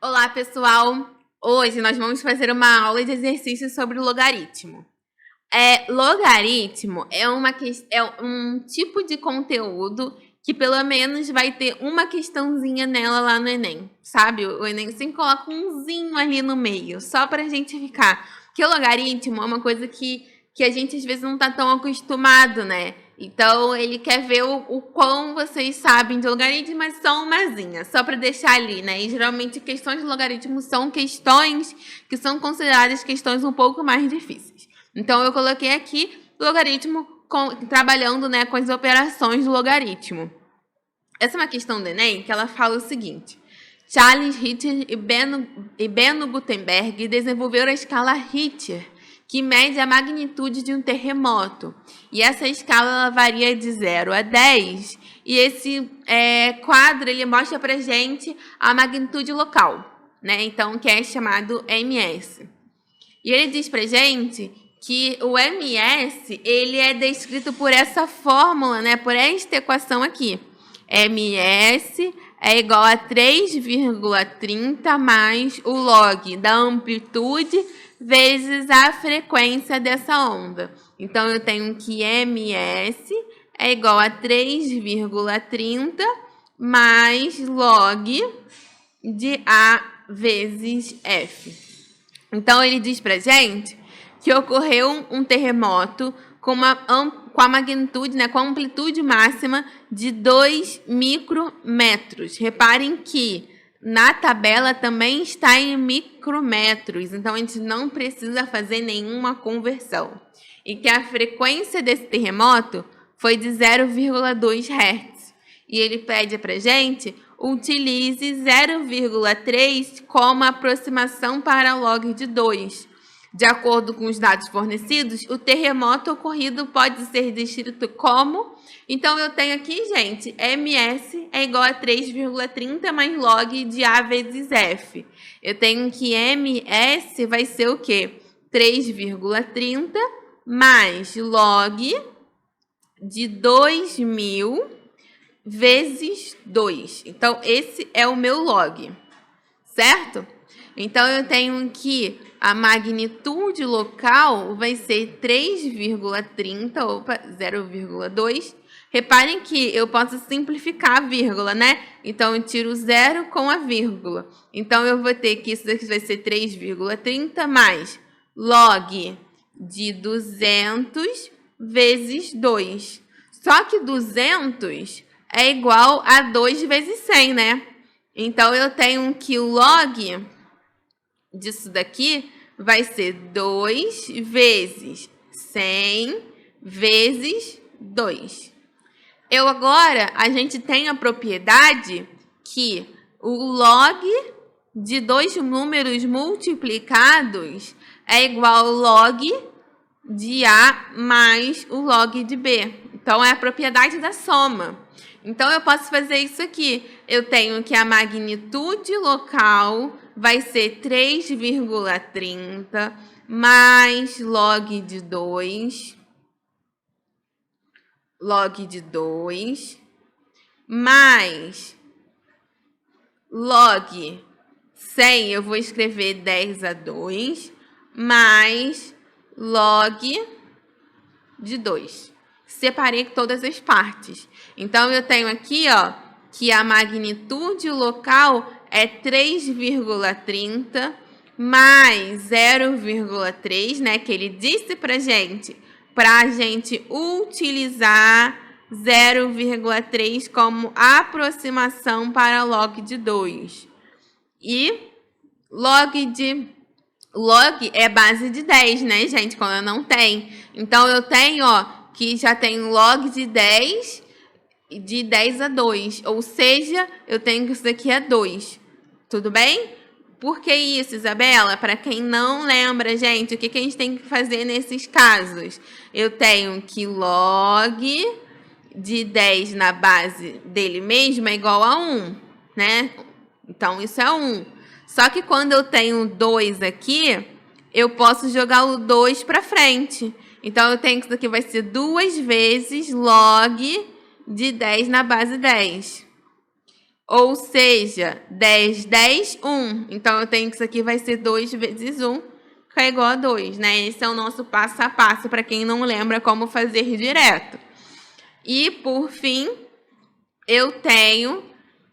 Olá, pessoal! Hoje nós vamos fazer uma aula de exercícios sobre logaritmo. Logaritmo é um tipo de conteúdo que pelo menos vai ter uma questãozinha nela lá no Enem, sabe? O Enem sempre coloca umzinho ali no meio, só pra gente ficar. Porque logaritmo é uma coisa que a gente às vezes não tá tão acostumado, né? Então, ele quer ver o quão vocês sabem de logaritmo, mas só umazinha, só para deixar ali, né? E geralmente questões de logaritmo são questões que são consideradas questões um pouco mais difíceis. Então, eu coloquei aqui logaritmo trabalhando, né, com as operações do logaritmo. Essa é uma questão do Enem que ela fala o seguinte: Charles Richter e Benno Gutenberg desenvolveram a escala Richter, que mede a magnitude de um terremoto. E essa escala ela varia de 0 a 10. E esse quadro ele mostra para gente a magnitude local, né? Então, que é chamado MS. E ele diz para gente que o MS ele é descrito por essa fórmula, né? Por esta equação aqui. MS é igual a 3,30 mais o log da amplitude vezes a frequência dessa onda. Então, eu tenho que MS é igual a 3,30 mais log de A vezes F. Então, ele diz pra gente que ocorreu um terremoto com a magnitude, né, com a amplitude máxima de 2 micrometros. Reparem que na tabela também está em micrometros, então a gente não precisa fazer nenhuma conversão. E que a frequência desse terremoto foi de 0,2 Hz. E ele pede para a gente utilize 0,3 como aproximação para log de 2. De acordo com os dados fornecidos, o terremoto ocorrido pode ser descrito como... Então, eu tenho aqui, gente, MS é igual a 3,30 mais log de A vezes F. Eu tenho que MS vai ser o quê? 3,30 mais log de 2.000 vezes 2. Então, esse é o meu log, certo? Então, eu tenho que a magnitude local vai ser 3,30, 0,2. Reparem que eu posso simplificar a vírgula, né? Então, eu tiro o zero com a vírgula. Então, eu vou ter que isso daqui vai ser 3,30 mais log de 200 vezes 2. Só que 200 é igual a 2 vezes 100, né? Então, eu tenho que o log disso daqui vai ser 2 vezes 100 vezes 2. Agora, a gente tem a propriedade que o log de dois números multiplicados é igual ao log de A mais o log de B. Então, é a propriedade da soma. Então, eu posso fazer isso aqui. Eu tenho que a magnitude local vai ser 3,30 mais log de 2, mais log 100, eu vou escrever 10 a 2, mais log de 2. Separei todas as partes. Então, eu tenho aqui, ó, que a magnitude local é 3,30 mais 0,3, né? Que ele disse pra gente utilizar 0,3 como aproximação para log de 2. E log é base de 10, né, gente? Quando não tem. Então, eu tenho, ó, que já tem log de 10 a 2. Ou seja, eu tenho que isso daqui é 2. Tudo bem? Por que isso, Isabela? Para quem não lembra, gente, o que a gente tem que fazer nesses casos? Eu tenho que log de 10 na base dele mesmo é igual a 1, né? Então, isso é 1. Só que quando eu tenho 2 aqui, eu posso jogar o 2 para frente. Então, eu tenho que isso aqui vai ser 2 vezes log de 10 na base 10. Ou seja, 10, 10, 1. Então, eu tenho que isso aqui vai ser 2 vezes 1, que é igual a 2, né? Esse é o nosso passo a passo, para quem não lembra como fazer direto. E, por fim, eu tenho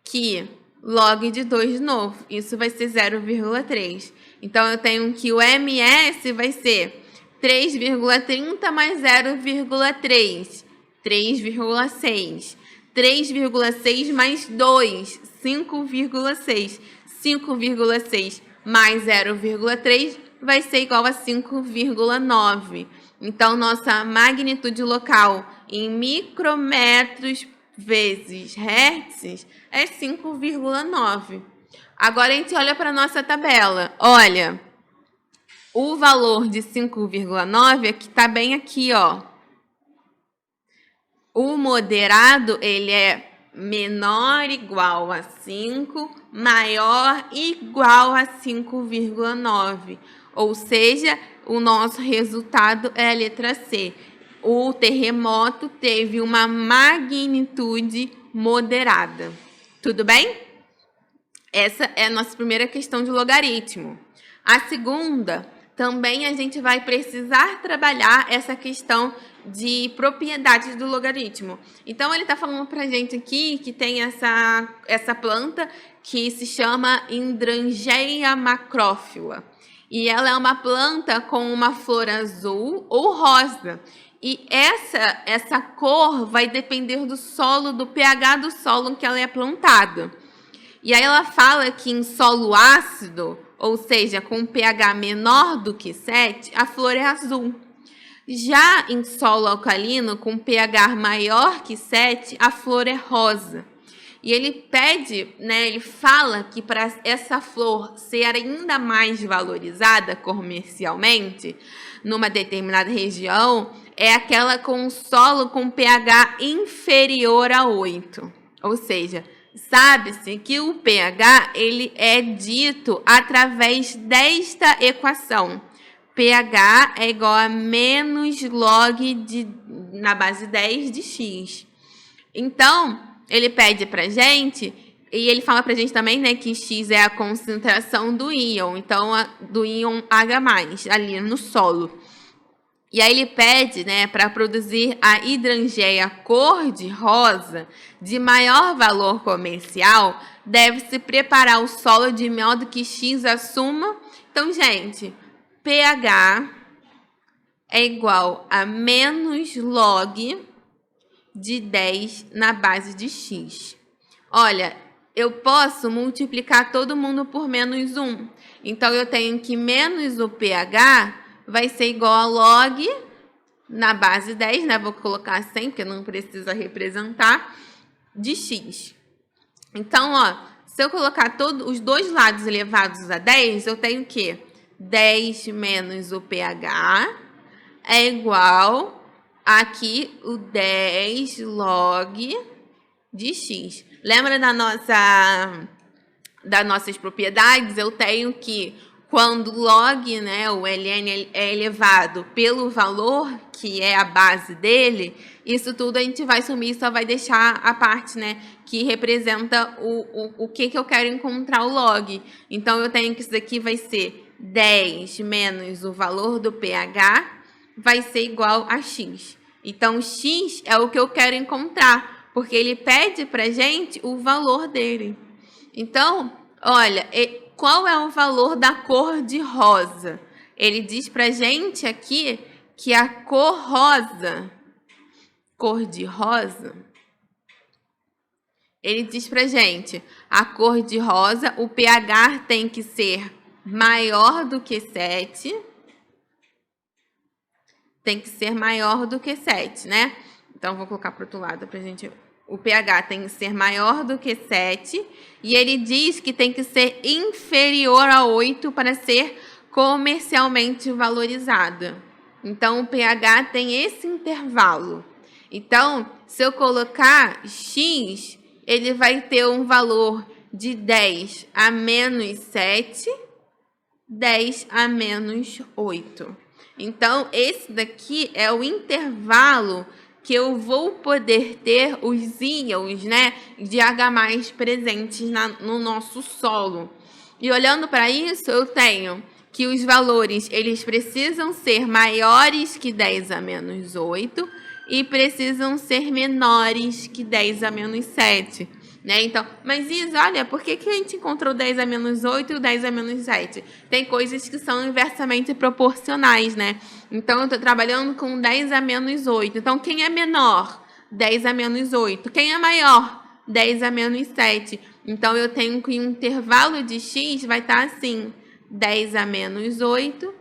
que log de 2 de novo. Isso vai ser 0,3. Então, eu tenho que o MS vai ser 3,30 mais 0,3. 3,6. 3,6 mais 2, 5,6. 5,6 mais 0,3 vai ser igual a 5,9. Então, nossa magnitude local em micrometros vezes hertz é 5,9. Agora, a gente olha para a nossa tabela. Olha, o valor de 5,9 aqui está bem aqui, ó. O moderado, ele é menor igual a 5, maior igual a 5,9. Ou seja, o nosso resultado é a letra C. O terremoto teve uma magnitude moderada. Tudo bem? Essa é a nossa primeira questão de logaritmo. A segunda, também a gente vai precisar trabalhar essa questão de propriedades do logaritmo. Então, ele está falando para a gente aqui que tem essa planta que se chama Hydrangea macrófila. E ela é uma planta com uma flor azul ou rosa. E essa cor vai depender do solo, do pH do solo em que ela é plantada. E aí ela fala que em solo ácido, ou seja, com pH menor do que 7, a flor é azul. Já em solo alcalino, com pH maior que 7, a flor é rosa. E ele pede, né, ele fala que para essa flor ser ainda mais valorizada comercialmente, numa determinada região, é aquela com solo com pH inferior a 8. Ou seja, sabe-se que o pH ele é dito através desta equação. pH é igual a menos log na base 10 de x. Então, ele pede para gente, e ele fala para gente também, né, que x é a concentração do íon, então do íon H+, ali no solo. E aí ele pede, né, para produzir a hidrangeia cor-de-rosa de maior valor comercial, deve-se preparar o solo de modo que x assuma. Então, gente, pH é igual a menos log de 10 na base de x. Olha, eu posso multiplicar todo mundo por menos 1. Então, eu tenho que menos o pH vai ser igual a log na base 10, né? Vou colocar 100, porque não precisa representar, de x. Então, ó, se eu colocar os dois lados elevados a 10, eu tenho que 10 menos o pH é igual aqui o 10 log de x. Lembra das nossas propriedades? Eu tenho que, quando log, né, o ln é elevado pelo valor, que é a base dele, isso tudo a gente vai sumir, só vai deixar a parte, né, que representa o que eu quero encontrar o log. Então, eu tenho que isso daqui vai ser 10 menos o valor do pH, vai ser igual a x. Então, x é o que eu quero encontrar, porque ele pede para gente o valor dele. Então, olha, qual é o valor da cor de rosa? Ele diz para gente aqui que a cor de rosa, ele diz para gente, a cor de rosa, o pH tem que ser maior do que 7, tem que ser maior do que 7, né? Então, vou colocar para o outro lado para a gente ver. O pH tem que ser maior do que 7 e ele diz que tem que ser inferior a 8 para ser comercialmente valorizada. Então, o pH tem esse intervalo. Então, se eu colocar x, ele vai ter um valor de 10 a menos 7, 10 a menos 8. Então, esse daqui é o intervalo que eu vou poder ter os íons, né, de H+ presentes no nosso solo. E olhando para isso, eu tenho que os valores eles precisam ser maiores que 10⁻⁸ e precisam ser menores que 10⁻⁷. Né? Então, mas Isa, olha, por que a gente encontrou 10⁻⁸ e o 10⁻⁷? Tem coisas que são inversamente proporcionais, né? Então, eu estou trabalhando com 10⁻⁸. Então, quem é menor? 10⁻⁸. Quem é maior? 10⁻⁷. Então, eu tenho que o intervalo de x vai estar assim, 10⁻⁸,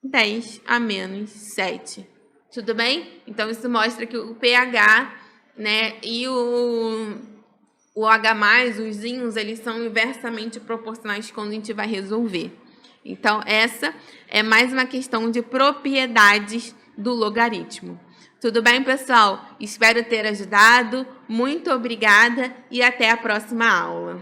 10⁻⁷. Tudo bem? Então, isso mostra que o pH, né, e o H+, os íons, eles são inversamente proporcionais quando a gente vai resolver. Então, essa é mais uma questão de propriedades do logaritmo. Tudo bem, pessoal? Espero ter ajudado. Muito obrigada e até a próxima aula.